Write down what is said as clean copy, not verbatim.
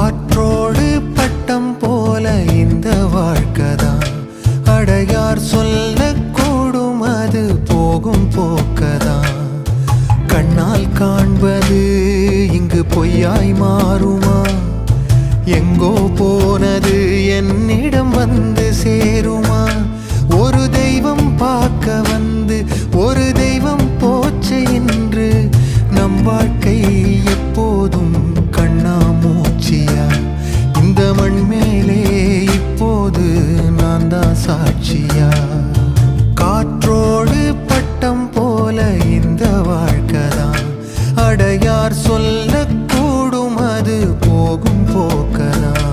காற்றோடு பட்டம் போல இந்த வாழ்க்கைதான். அடையார் சொல்லக்கூடும் அது போகும் போக்கதான். கண்ணால் காண்பது இங்கு பொய்யாய் மாறுமா? எங்கோ போனது என்னிடம் வந்து சேருமா? ஒரு தெய்வம் பார்க்க வந்து ஒரு தெய்வம் போச்சு என்று நம் வாழ்க்கை எப்போதும் கண்ணாமூச்சியா? இந்த மண் மேலே இப்போது நான் தான் சாட்சியா? காற்றோடு பட்டம் போல இந்த வாழ்க்கைதான். அடையார் சொல்லக்கூடும் அது போகும் போக்கதான்.